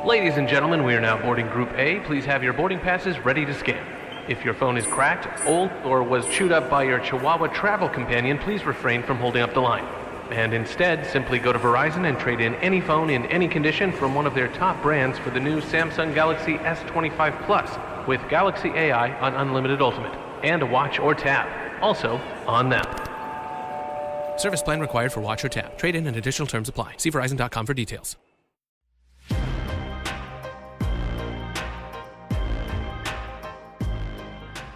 Ladies and gentlemen, we are now boarding Group A. Please have your boarding passes ready to scan. If your phone is cracked, old, or was chewed up by your Chihuahua travel companion, please refrain from holding up the line. And instead, simply go to Verizon and trade in any phone in any condition from one of their top brands for the new Samsung Galaxy S25 Plus with Galaxy AI on Unlimited Ultimate and a watch or tab. Also on them. Service plan required for watch or tab. Trade in and additional terms apply. See Verizon.com for details.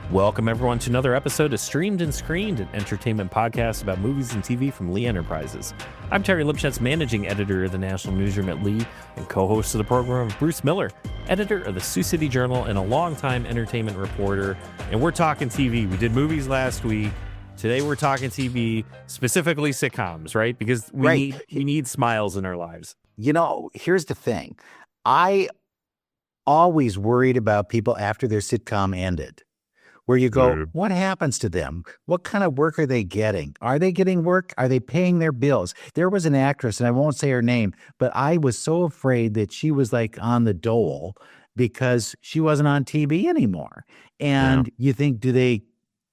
Welcome, everyone, to another episode of Streamed and Screened, an entertainment podcast about movies and TV from Lee Enterprises. I'm Terry Lipshetz, managing editor of the National Newsroom at Lee and co-host of the program, Bruce Miller, editor of the Sioux City Journal and a longtime entertainment reporter. And we're talking TV. We did movies last week. Today we're talking TV, specifically sitcoms, right? Because we need smiles in our lives. You know, here's the thing. I always worried about people after their sitcom ended. Where you go, what happens to them? What kind of work are they getting? Are they getting work? Are they paying their bills? There was an actress, and I won't say her name, but I was so afraid that she was like on the dole because she wasn't on TV anymore. And you think, do they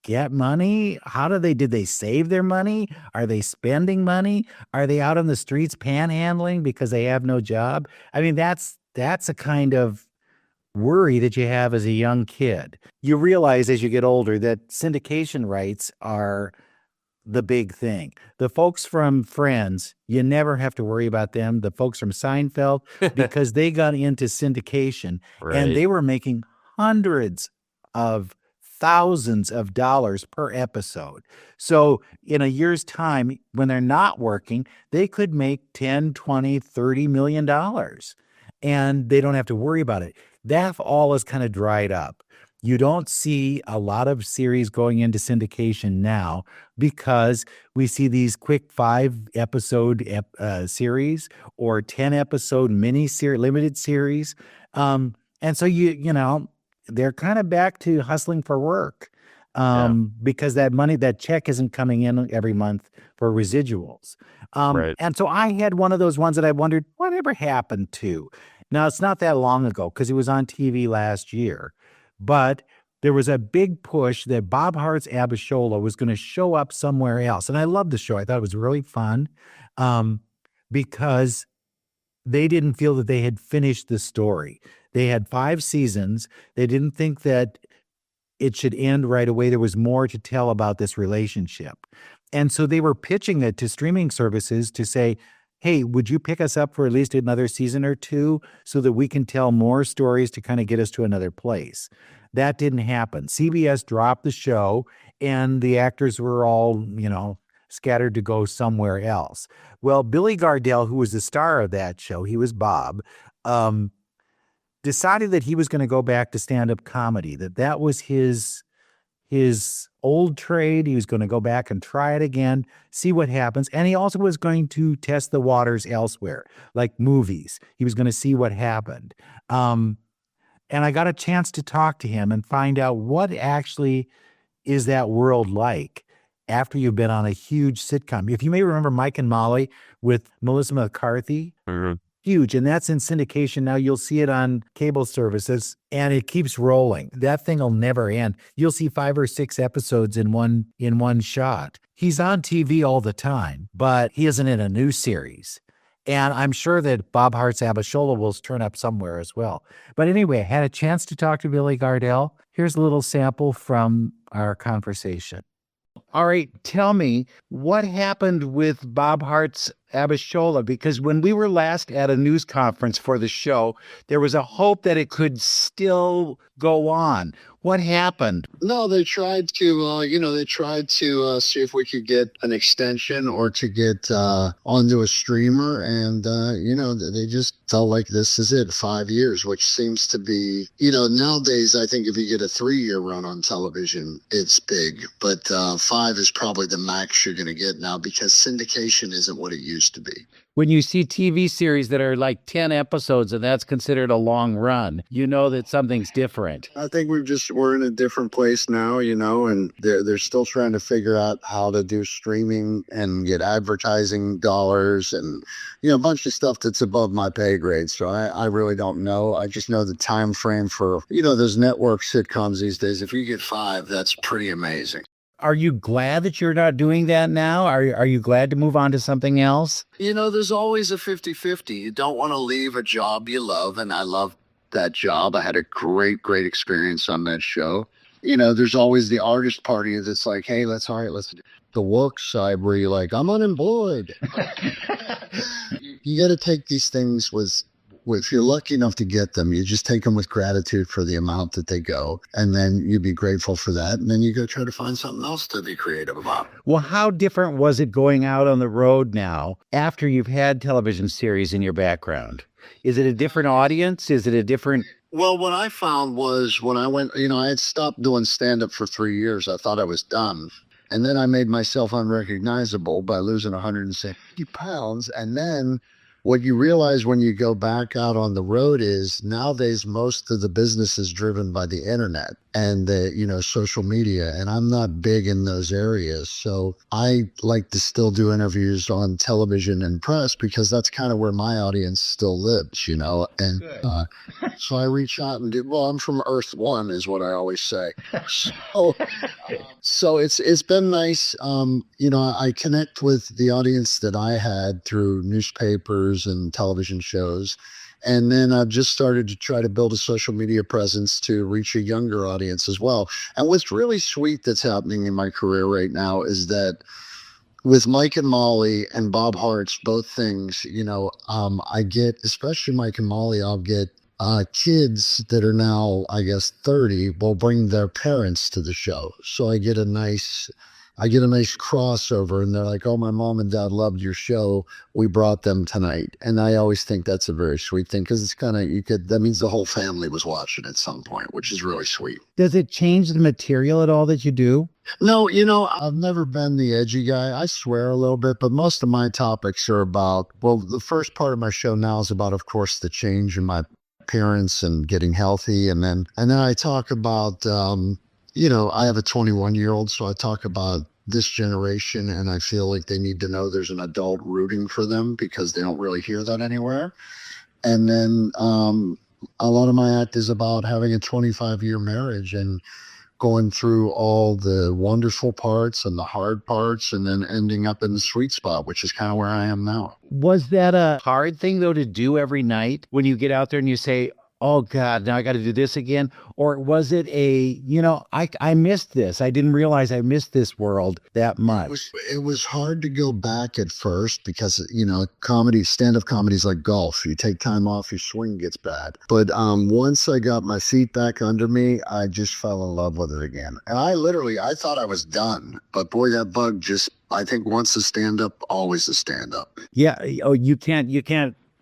get money? Did they save their money? Are they spending money? Are they out on the streets panhandling because they have no job? I mean, that's a kind of worry that you have as a young kid. You realize as you get older that syndication rights are the big thing. The folks from Friends, you never have to worry about them. The folks from Seinfeld, because they got into syndication and they were making hundreds of thousands of dollars per episode. So in a year's time, when they're not working, they could make 10, 20, 30 million dollars and they don't have to worry about it. That all is kind of dried up. You don't see a lot of series going into syndication now because we see these quick 5-episode series or 10-episode limited series. And so you know, they're kind of back to hustling for work because that check isn't coming in every month for residuals. And so I had one of those ones that I wondered, whatever happened to? Now, it's not that long ago because it was on TV last year, but there was a big push that Bob Hart's ABISHOLA was going to show up somewhere else. And I loved the show. I thought it was really fun because they didn't feel that they had finished the story. They had 5 seasons. They didn't think that it should end right away. There was more to tell about this relationship. And so they were pitching it to streaming services to say, hey, would you pick us up for at least another season or 2 so that we can tell more stories to kind of get us to another place? That didn't happen. CBS dropped the show and the actors were all, scattered to go somewhere else. Well, Billy Gardell, who was the star of that show, he was Bob, decided that he was going to go back to stand-up comedy, that was his old trade. He was going to go back and try it again, see what happens. And he also was going to test the waters elsewhere, like movies. He was going to see what happened. And I got a chance to talk to him and find out what actually is that world like after you've been on a huge sitcom. If you may remember Mike and Molly with Melissa McCarthy, huge. And that's in syndication now. You'll see it on cable services and it keeps rolling. That thing will never end. You'll see 5 or 6 episodes in one shot. He's on TV all the time, but he isn't in a new series. And I'm sure that Bob Hart's ABISHOLA will turn up somewhere as well. But anyway, I had a chance to talk to Billy Gardell. Here's a little sample from our conversation. All right, tell me, what happened with Bob Hart's ABISHOLA? Because when we were last at a news conference for the show, there was a hope that it could still go on. What happened? No, they tried to, see if we could get an extension or to get onto a streamer. And, they just felt like this is it, 5 years, which seems to be, nowadays, I think if you get a 3-year run on television, it's big. But 5 is probably the max you're going to get now because syndication isn't what it used to be. When you see TV series that are like 10 episodes and that's considered a long run, you know that something's different. I think we're in a different place now, and they're still trying to figure out how to do streaming and get advertising dollars and, a bunch of stuff that's above my pay grade. So I really don't know. I just know the time frame for, those network sitcoms these days. If you get 5, that's pretty amazing. Are you glad that you're not doing that now? Are you glad to move on to something else? There's always a 50-50. You don't want to leave a job you love, and I love that job. I had a great experience on that show. There's always the artist party that's like, hey, let's do the work side where you're like, I'm unemployed. You got to take these things with if you're lucky enough to get them, you just take them with gratitude for the amount that they go. And then you be grateful for that. And then you go try to find something else to be creative about. Well, how different was it going out on the road now after you've had television series in your background? Is it a different audience? Is it a different... Well, what I found was when I went, I had stopped doing stand-up for 3 years. I thought I was done. And then I made myself unrecognizable by losing 160 pounds. And then what you realize when you go back out on the road is nowadays most of the business is driven by the internet and the, social media. And I'm not big in those areas. So I like to still do interviews on television and press because that's kind of where my audience still lives, And so I reach out and I'm from Earth One is what I always say. So it's been nice. I connect with the audience that I had through newspapers and television shows. And then I've just started to try to build a social media presence to reach a younger audience as well. And what's really sweet that's happening in my career right now is that with Mike and Molly and Bob Hart's, both things, I get, especially Mike and Molly, I'll get kids that are now, I guess, 30 will bring their parents to the show. So I get a nice crossover and they're like, oh, my mom and dad loved your show. We brought them tonight. And I always think that's a very sweet thing because it's kind of, that means the whole family was watching at some point, which is really sweet. Does it change the material at all that you do? No, I've never been the edgy guy. I swear a little bit, but most of my topics are about, the first part of my show now is about, of course, the change in my appearance and getting healthy. And then I talk about, I have a 21-year-old, so I talk about this generation, and I feel like they need to know there's an adult rooting for them because they don't really hear that anywhere. And then a lot of my act is about having a 25-year marriage and going through all the wonderful parts and the hard parts and then ending up in the sweet spot, which is kind of where I am now. Was that a hard thing, though, to do every night when you get out there and you say, oh, God, now I got to do this again? Or was it I missed this. I didn't realize I missed this world that much. It was hard to go back at first because, stand-up comedy is like golf. You take time off, your swing gets bad. But once I got my feet back under me, I just fell in love with it again. And I thought I was done. But boy, that bug I think once a stand-up, always a stand-up. Yeah. Oh, you can't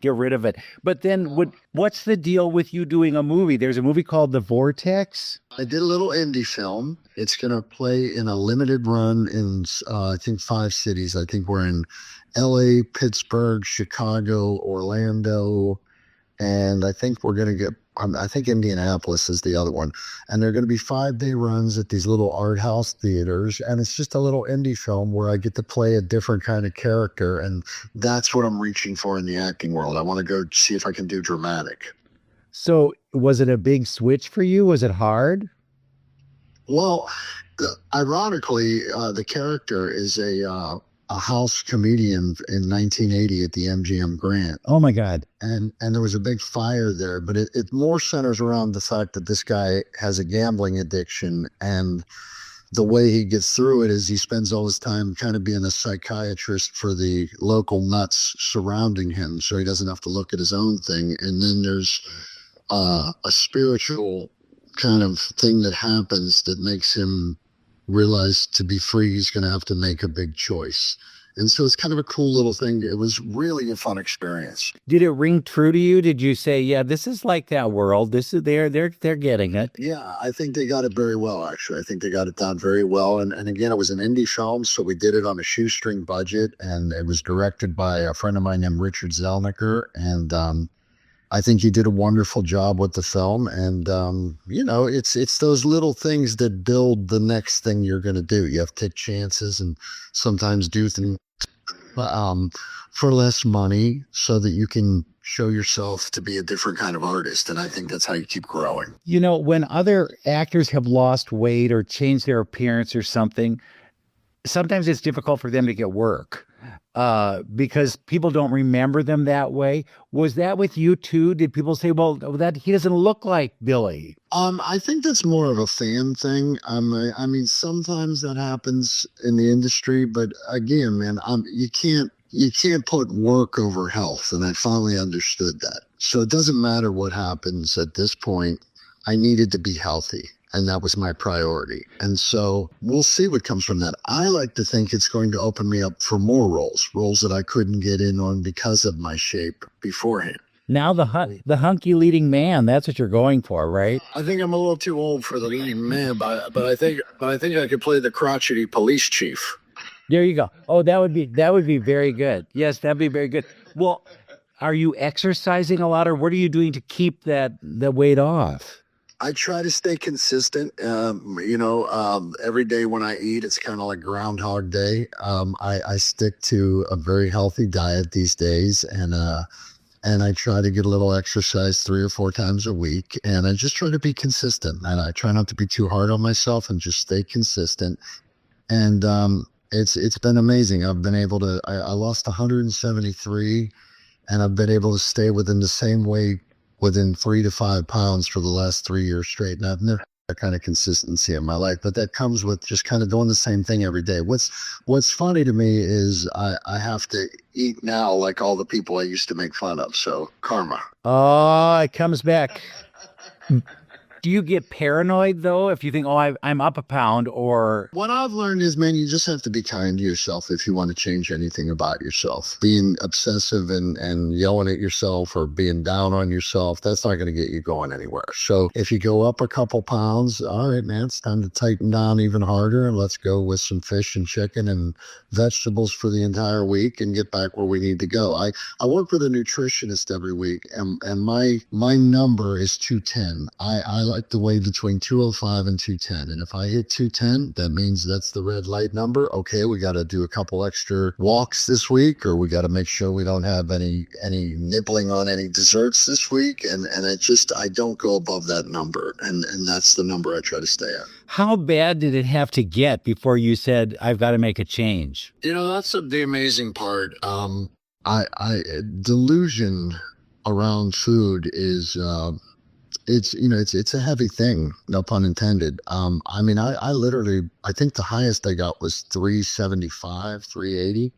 get rid of it. But then what's the deal with you doing a movie? There's a movie called The Vortex. I did a little indie film. It's going to play in a limited run in, I think, 5 cities. I think we're in LA, Pittsburgh, Chicago, Orlando, and I think we're going to get, I think Indianapolis is the other one. And they're going to be 5-day runs at these little art house theaters. And it's just a little indie film where I get to play a different kind of character. And that's what I'm reaching for in the acting world. I want to go see if I can do dramatic. So was it a big switch for you? Was it hard? Well, ironically, the character is a house comedian in 1980 at the MGM Grand. Oh my God. And there was a big fire there, but it more centers around the fact that this guy has a gambling addiction, and the way he gets through it is he spends all his time kind of being a psychiatrist for the local nuts surrounding him, so he doesn't have to look at his own thing. And then there's a spiritual kind of thing that happens that makes him realize to be free, he's going to have to make a big choice. And so it's kind of a cool little thing. It was really a fun experience. Did it ring true to you? Did you say, yeah, this is like that world. This is they're getting it. Yeah, I think they got it very well, actually. I think they got it done very well. And again, it was an indie film, so we did it on a shoestring budget, and it was directed by a friend of mine named Richard Zellniker. And I think he did a wonderful job with the film. And, it's those little things that build the next thing you're going to do. You have to take chances and sometimes do things for less money so that you can show yourself to be a different kind of artist. And I think that's how you keep growing. When other actors have lost weight or changed their appearance or something, sometimes it's difficult for them to get work because people don't remember them that way. Was that with you too? Did people say, well, that he doesn't look like Billy? I think that's more of a fan thing. I mean, sometimes that happens in the industry, but again, man, you can't put work over health. And I finally understood that. So it doesn't matter what happens at this point. I needed to be healthy. And that was my priority. And so we'll see what comes from that. I like to think it's going to open me up for more roles that I couldn't get in on because of my shape beforehand. Now the hunky leading man, that's what you're going for, right? I think I'm a little too old for the leading man, but I think I could play the crotchety police chief. There you go. Oh, that would be very good. Yes, that'd be very good. Well, are you exercising a lot, or what are you doing to keep the weight off? I try to stay consistent. Every day when I eat, it's kind of like Groundhog Day. I stick to a very healthy diet these days, and I try to get a little exercise 3 or 4 times a week. And I just try to be consistent, and I try not to be too hard on myself and just stay consistent. And it's been amazing. I've been able to. I lost 173, and I've been able to stay within the same weight within 3 to 5 pounds for the last 3 years straight. And I've never had that kind of consistency in my life, but that comes with just kind of doing the same thing every day. What's funny to me is I have to eat now like all the people I used to make fun of. So karma. Oh, it comes back. Do you get paranoid, though, if you think, oh, I'm up a pound, or... What I've learned is, man, you just have to be kind to yourself if you want to change anything about yourself. Being obsessive and yelling at yourself or being down on yourself, that's not going to get you going anywhere. So if you go up a couple pounds, all right, man, it's time to tighten down even harder, and let's go with some fish and chicken and vegetables for the entire week and get back where we need to go. I work with a nutritionist every week, and my number is 210. I like to weigh between 205 and 210. And if I hit 210, that means that's the red light number. Okay, we got to do a couple extra walks this week, or we got to make sure we don't have any nibbling on any desserts this week. And I don't go above that number. And that's the number I try to stay at. How bad did it have to get before you said, I've got to make a change? That's the amazing part. Delusion around food is, it's a heavy thing, no pun intended. I think the highest I got was 375, 380.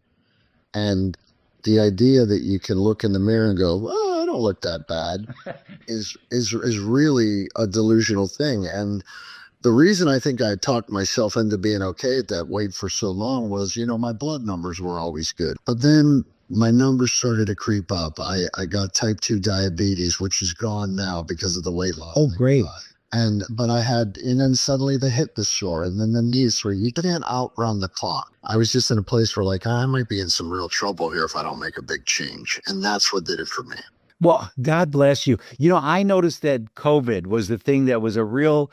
And the idea that you can look in the mirror and go, well, I don't look that bad is really a delusional thing. And the reason I think I talked myself into being okay at that weight for so long was, my blood numbers were always good. But then my numbers started to creep up. I got type 2 diabetes, which is gone now because of the weight loss. Oh, great. And then suddenly the hip is sore, and then the knees were, you can't outrun the clock. I was just in a place where I might be in some real trouble here if I don't make a big change. And that's what did it for me. Well, God bless you. I noticed that COVID was the thing that was a real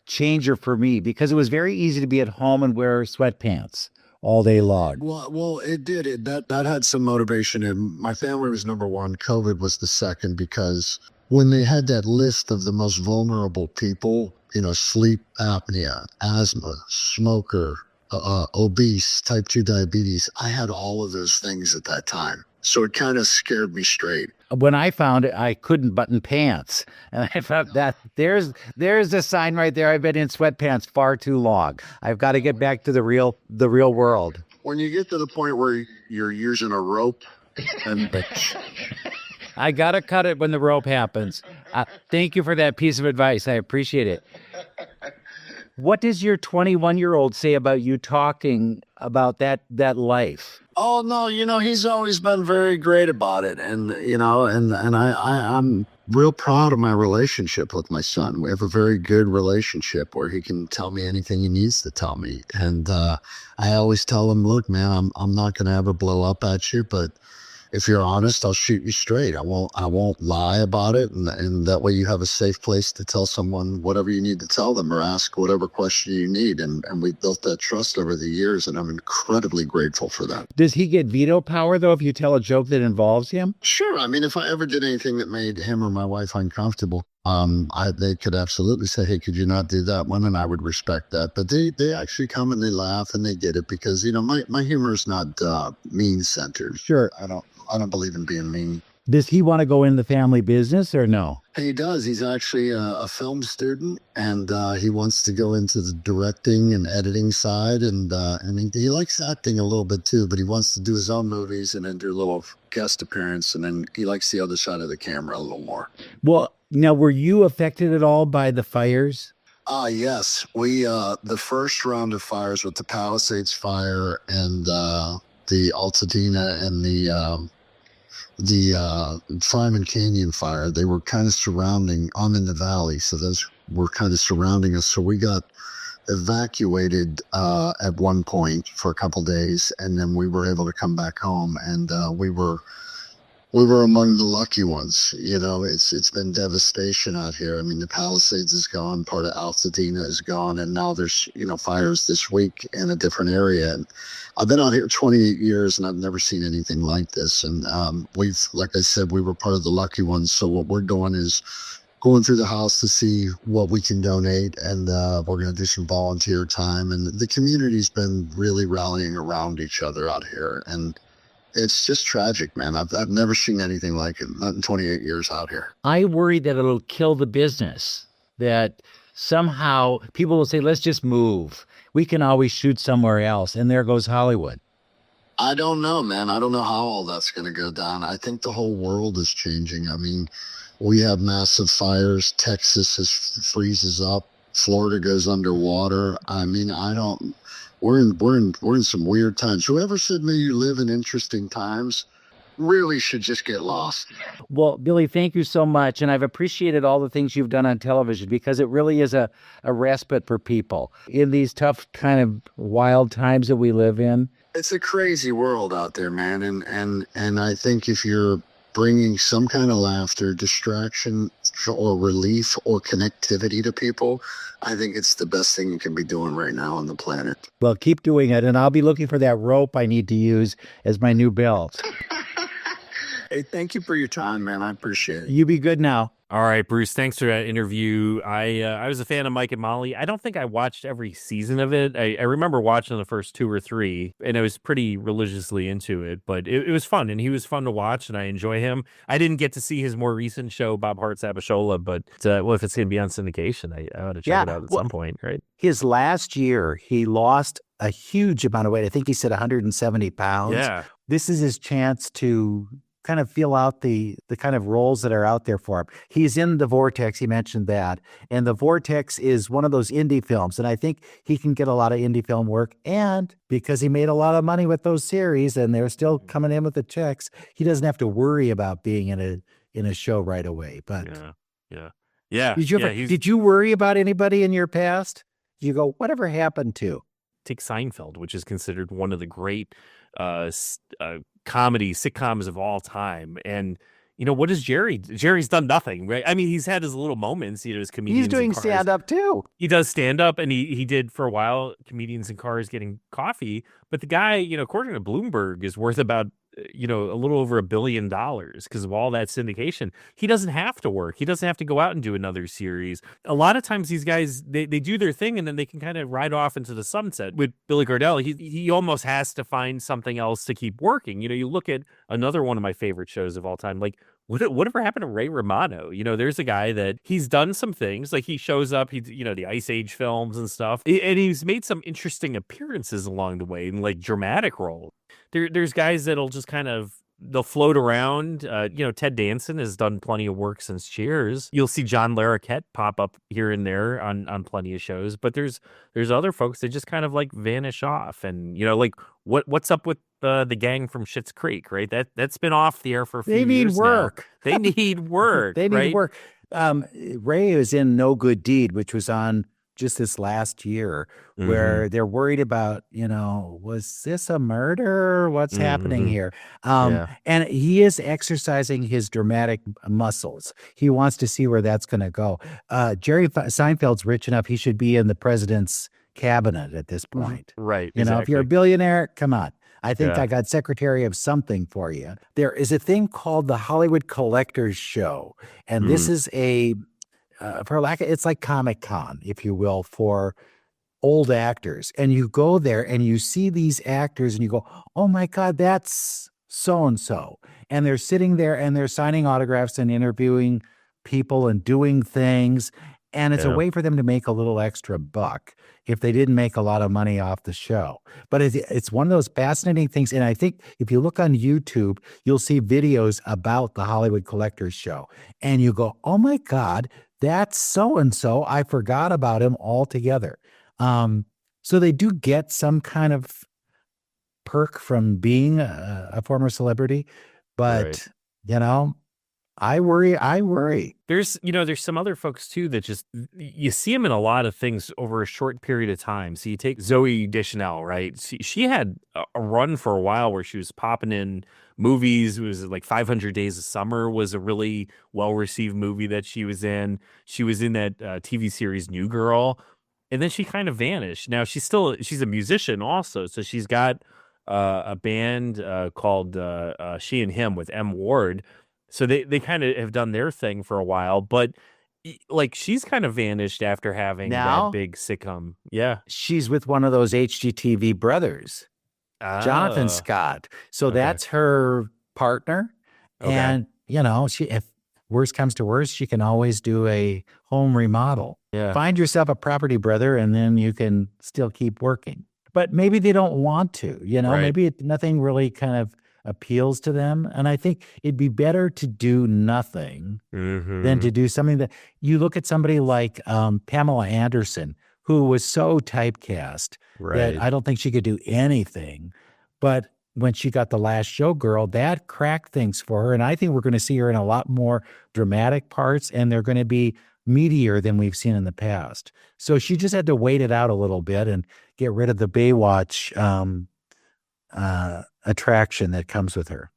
changer for me, because it was very easy to be at home and wear sweatpants all day long. Well, it did. That had some motivation. And my family was number one. COVID was the second, because when they had that list of the most vulnerable people, sleep apnea, asthma, smoker, obese, type 2 diabetes, I had all of those things at that time. So it kind of scared me straight. When I found it, I couldn't button pants. And I thought that there's a sign right there. I've been in sweatpants far too long. I've got to get back to the real world. When you get to the point where you're using a rope and I got to cut it when the rope happens. Thank you for that piece of advice. I appreciate it. What does your 21-year-old say about you talking about that life? Oh no, he's always been very great about it, and I'm real proud of my relationship with my son. We have a very good relationship where he can tell me anything he needs to tell me, and I always tell him, look, man, I'm not going to ever blow up at you, but if you're honest, I'll shoot you straight. I won't lie about it, and that way you have a safe place to tell someone whatever you need to tell them or ask whatever question you need. And we built that trust over the years, and I'm incredibly grateful for that. Does he get veto power, though, if you tell a joke that involves him? Sure. I mean, if I ever did anything that made him or my wife uncomfortable, they could absolutely say, hey, could you not do that one? And I would respect that. But they actually come and they laugh and they get it because, my humor is not mean-centered. Sure. I don't believe in being mean. Does he want to go in the family business or no? He does. He's actually a film student, and he wants to go into the directing and editing side, and he likes acting a little bit too, but he wants to do his own movies and then do a little guest appearance, and then he likes the other side of the camera a little more. Well, now, were you affected at all by the fires? Yes. We, the first round of fires with the Palisades fire and the Altadena and the Fryman Canyon fire, they were kind of surrounding. I'm in the valley, so those were kind of surrounding us. So we got evacuated at one point for a couple days, and then we were able to come back home, and we were among the lucky ones. It's been devastation out here. I mean, the Palisades is gone, part of Altadena is gone, and now there's fires this week in a different area. And I've been out here 28 years, and I've never seen anything like this. And like I said, we were part of the lucky ones. So what we're doing is going through the house to see what we can donate, and we're going to do some volunteer time. And the community's been really rallying around each other out here, and it's just tragic, man. I've never seen anything like it, not in 28 years out here. I worry that it'll kill the business, that somehow people will say, let's just move. We can always shoot somewhere else. And there goes Hollywood. I don't know, man. I don't know how all that's going to go down. I think the whole world is changing. I mean, we have massive fires. Texas freezes up. Florida goes underwater. I mean, we're in some weird times. Whoever said may you live in interesting times really should just get lost. Well, Billy, thank you so much. And I've appreciated all the things you've done on television, because it really is a respite for people in these tough kind of wild times that we live in. It's a crazy world out there, man. And I think if you're bringing some kind of laughter, distraction, or relief or connectivity to people, I think it's the best thing you can be doing right now on the planet. Well, keep doing it. And I'll be looking for that rope I need to use as my new belt. Hey, thank you for your time, man. I appreciate it. You be good now. All right, Bruce, thanks for that interview. I was a fan of Mike and Molly. I don't think I watched every season of it. I remember watching the first 2 or 3, and I was pretty religiously into it, but it was fun, and he was fun to watch, and I enjoy him. I didn't get to see his more recent show, Bob Hart's ABISHOLA, but if it's going to be on syndication, I ought to check it out at some point, right? His last year, he lost a huge amount of weight. I think he said 170 pounds. Yeah. This is his chance to kind of feel out the kind of roles that are out there for him. He's in The Vortex. He mentioned that. And The Vortex is one of those indie films. And I think he can get a lot of indie film work. And because he made a lot of money with those series and they're still coming in with the checks, he doesn't have to worry about being in a show right away. But yeah. Did you worry about anybody in your past? You go, whatever happened to? Take Seinfeld, which is considered one of the great comedy sitcoms of all time. And what is Jerry? Jerry's done nothing, right? I mean, he's had his little moments, his comedians. He's doing stand-up too. He does stand-up, and he did for a while comedians in cars getting coffee. But the guy, according to Bloomberg, is worth about a little over $1 billion because of all that syndication. He doesn't have to work. He doesn't have to go out and do another series. A lot of times these guys, they do their thing and then they can kind of ride off into the sunset. With Billy Gardell, he almost has to find something else to keep working. You look at another one of my favorite shows of all time, like whatever happened to Ray Romano? There's a guy that he's done some things, like he shows up, the Ice Age films and stuff, and he's made some interesting appearances along the way in like dramatic roles. There's guys that'll just kind of they'll float around. Ted Danson has done plenty of work since Cheers. You'll see John Larroquette pop up here and there on plenty of shows, but there's other folks that just kind of like vanish off. And like what's up with the gang from Schitt's Creek, right? That's been off the air for a few years. They need work. They need work. They need work. Ray was in No Good Deed, which was on just this last year, where they're worried about, was this a murder? What's happening here? And he is exercising his dramatic muscles. He wants to see where that's going to go. Jerry Seinfeld's rich enough; he should be in the president's cabinet at this point. Right. If you're a billionaire, come on. I think I got secretary of something for you. There is a thing called the Hollywood Collectors Show, and this is it's like Comic-Con, if you will, for old actors. And you go there and you see these actors and you go, oh my God, that's so-and-so. And they're sitting there and they're signing autographs and interviewing people and doing things. And it's a way for them to make a little extra buck if they didn't make a lot of money off the show. But it's one of those fascinating things. And I think if you look on YouTube, you'll see videos about the Hollywood Collectors Show. And you go, oh my God, that's so-and-so. I forgot about him altogether. So they do get some kind of perk from being a former celebrity. But, I worry. There's some other folks too that just, you see them in a lot of things over a short period of time. So you take Zooey Deschanel, right? She had a run for a while where she was popping in movies. It was like 500 Days of Summer was a really well-received movie that she was in. She was in that TV series New Girl, and then she kind of vanished. Now she's a musician also. So she's got a band called She and Him with M. Ward. So they kind of have done their thing for a while, but like she's kind of vanished after having that big sitcom. Yeah. She's with one of those HGTV brothers, Jonathan Scott. So that's her partner. Okay. And, if worst comes to worst, she can always do a home remodel. Yeah. Find yourself a property brother and then you can still keep working. But maybe they don't want to, maybe nothing really kind of appeals to them. And I think it'd be better to do nothing than to do something that you look at somebody like Pamela Anderson, who was so typecast that I don't think she could do anything. But when she got The Last Showgirl, that cracked things for her. And I think we're going to see her in a lot more dramatic parts, and they're going to be meatier than we've seen in the past. So she just had to wait it out a little bit and get rid of the Baywatch attraction that comes with her.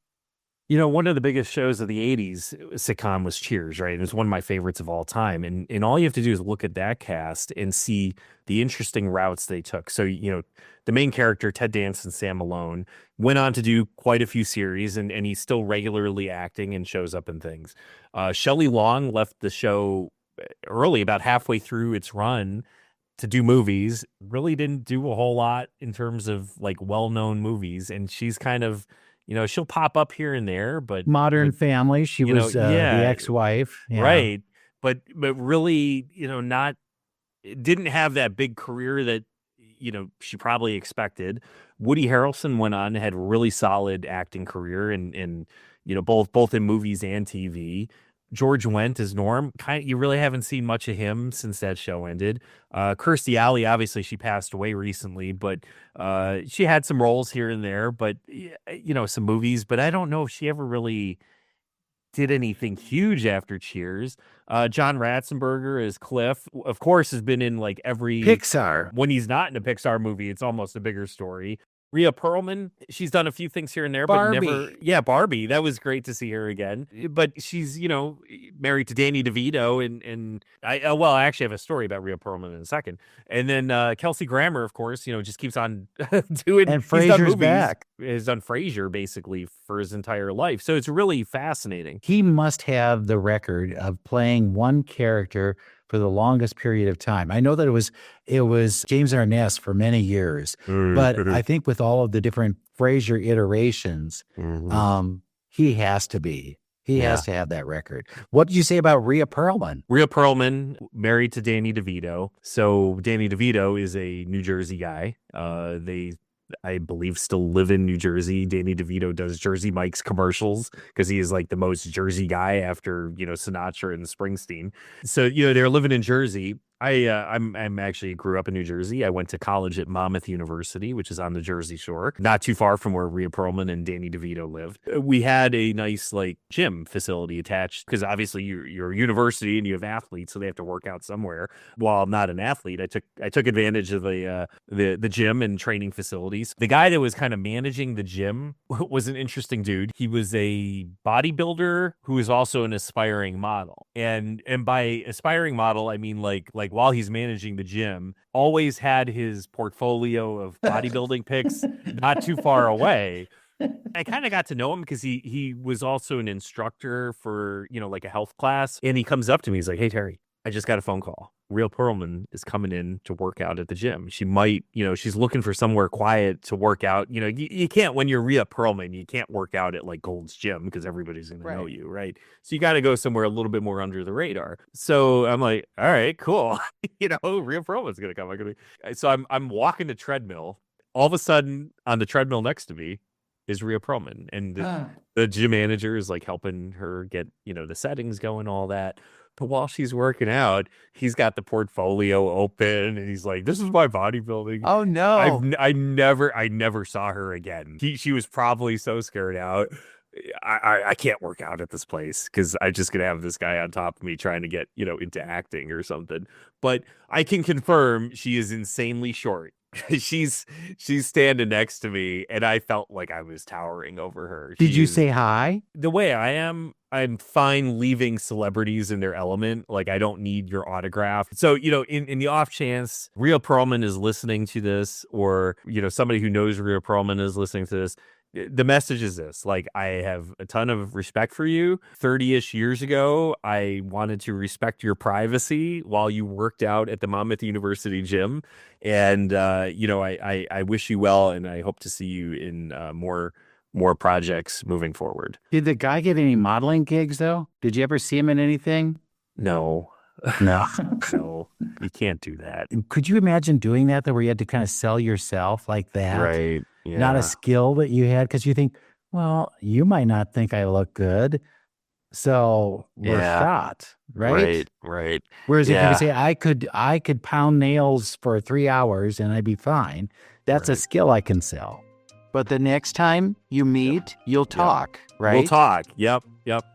One of the biggest shows of the 80s sitcom was Cheers, right? It was one of my favorites of all time. And all you have to do is look at that cast and see the interesting routes they took. So, the main character, Ted Danson, Sam Malone, went on to do quite a few series, and he's still regularly acting and shows up in things. Shelley Long left the show early, about halfway through its run, to do movies. Really didn't do a whole lot in terms of like well-known movies. And she's kind of, she'll pop up here and there, but Modern Family, she was the ex-wife. Yeah. Right. But really, didn't have that big career that, she probably expected. Woody Harrelson went on, had a really solid acting career and both in movies and TV. George Wendt as Norm, you really haven't seen much of him since that show ended. Kirstie Alley, obviously she passed away recently, but she had some roles here and there, but some movies, but I don't know if she ever really did anything huge after Cheers. John Ratzenberger as Cliff, of course, has been in like every Pixar. When he's not in a Pixar movie, it's almost a bigger story. Rhea Perlman, she's done a few things here and there, Barbie. but never. Yeah, Barbie. That was great to see her again. But she's, married to Danny DeVito, and I actually have a story about Rhea Perlman in a second. And then Kelsey Grammer, of course, just keeps on doing. And Frasier's back. Has done Frasier basically for his entire life, so it's really fascinating. He must have the record of playing one character for the longest period of time. I know that it was James Arness for many years, but I think with all of the different Frasier iterations, he has to be. He has to have that record. What did you say about Rhea Perlman? Rhea Perlman, married to Danny DeVito. So Danny DeVito is a New Jersey guy. They I believe still live in New Jersey. Danny DeVito does Jersey Mike's commercials because he is like the most Jersey guy after, Sinatra and Springsteen. So, they're living in Jersey. I'm actually grew up in New Jersey. I went to college at Monmouth University, which is on the Jersey Shore, not too far from where Rhea Perlman and Danny DeVito lived. We had a nice gym facility attached because obviously you're a university and you have athletes, so they have to work out somewhere. While I'm not an athlete, I took advantage of the gym and training facilities. The guy that was kind of managing the gym was an interesting dude. He was a bodybuilder who was also an aspiring model, and by aspiring model I mean like while he's managing the gym, always had his portfolio of bodybuilding pics not too far away. I kind of got to know him because he was also an instructor for, like a health class. And he comes up to me. He's like, "Hey, Terry, I just got a phone call. Rhea Perlman is coming in to work out at the gym. She might, she's looking for somewhere quiet to work out. You can't, when you're Rhea Perlman, you can't work out at Gold's Gym because everybody's going to know you, right? So you got to go somewhere a little bit more under the radar." So I'm like, all right, cool. Rhea Perlman's going to come. So I'm walking the treadmill. All of a sudden, on the treadmill next to me is Rhea Perlman. And the gym manager is helping her get, the settings going, all that. But while she's working out, he's got the portfolio open and he's like, "This is my bodybuilding." Oh no. I never saw her again. She was probably so scared out. I can't work out at this place because I'm just going to have this guy on top of me trying to get, into acting or something. But I can confirm she is insanely short. She's standing next to me and I felt like I was towering over her. Did you say hi? The way I am, I'm fine leaving celebrities in their element. I don't need your autograph. So, in the off chance Rhea Perlman is listening to this, or, somebody who knows Rhea Perlman is listening to this, the message is this: I have a ton of respect for you. 30-ish years ago, I wanted to respect your privacy while you worked out at the Monmouth University gym. And, I wish you well, and I hope to see you in more projects moving forward. Did the guy get any modeling gigs though? Did you ever see him in anything? No. No. No, you can't do that. Could you imagine doing that though, where you had to kind of sell yourself like that? Right. Yeah. Not a skill that you had, because you think, well, you might not think I look good, so we're shot, right? Right. Whereas if you could say, I could pound nails for 3 hours and I'd be fine, that's a skill I can sell. But the next time you meet, you'll talk, right? We'll talk. Yep.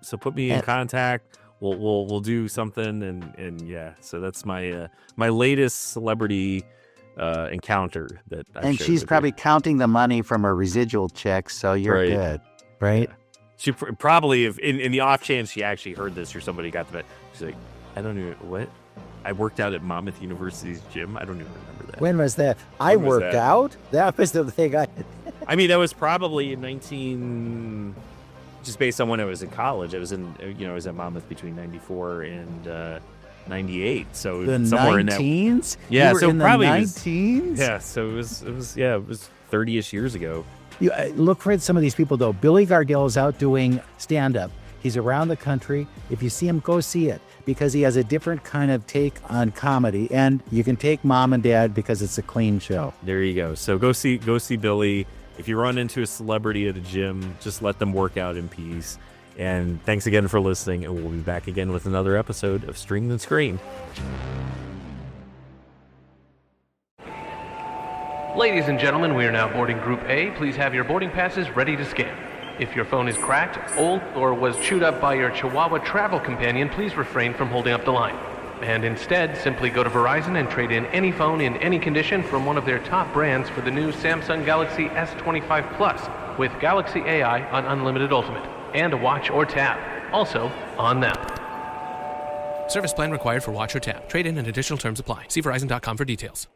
So put me in contact. We'll do something, and yeah. So that's my my latest celebrity encounter that I've and she's probably counting the money from her residual checks, so you're good, right? Yeah. She probably, if in the off chance she actually heard this or somebody got the bet, she's like, "I don't know what. I worked out at Monmouth University's gym. I don't even remember that." When was that? I worked out? That was the thing I mean, that was probably in just based on when I was in college. I was I was at Monmouth between 94 and 98. So the somewhere 19s? in that. Yeah, you were so in probably the 19s? Yeah, so it was 30-ish years ago. Look for some of these people though. Billy Gardell is out doing stand-up. He's around the country. If you see him, go see it, because he has a different kind of take on comedy, and you can take mom and dad because it's a clean show. There you go. So go see Billy. If you run into a celebrity at a gym, just let them work out in peace. And thanks again for listening, and we'll be back again with another episode of Streamed and Screened. Ladies and gentlemen, we are now boarding Group A. Please have your boarding passes ready to scan. If your phone is cracked, old, or was chewed up by your Chihuahua travel companion, please refrain from holding up the line. And instead, simply go to Verizon and trade in any phone in any condition from one of their top brands for the new Samsung Galaxy S25 Plus with Galaxy AI on Unlimited Ultimate and a watch or tab. Also, on them. Service plan required for watch or tab. Trade in and additional terms apply. See Verizon.com for details.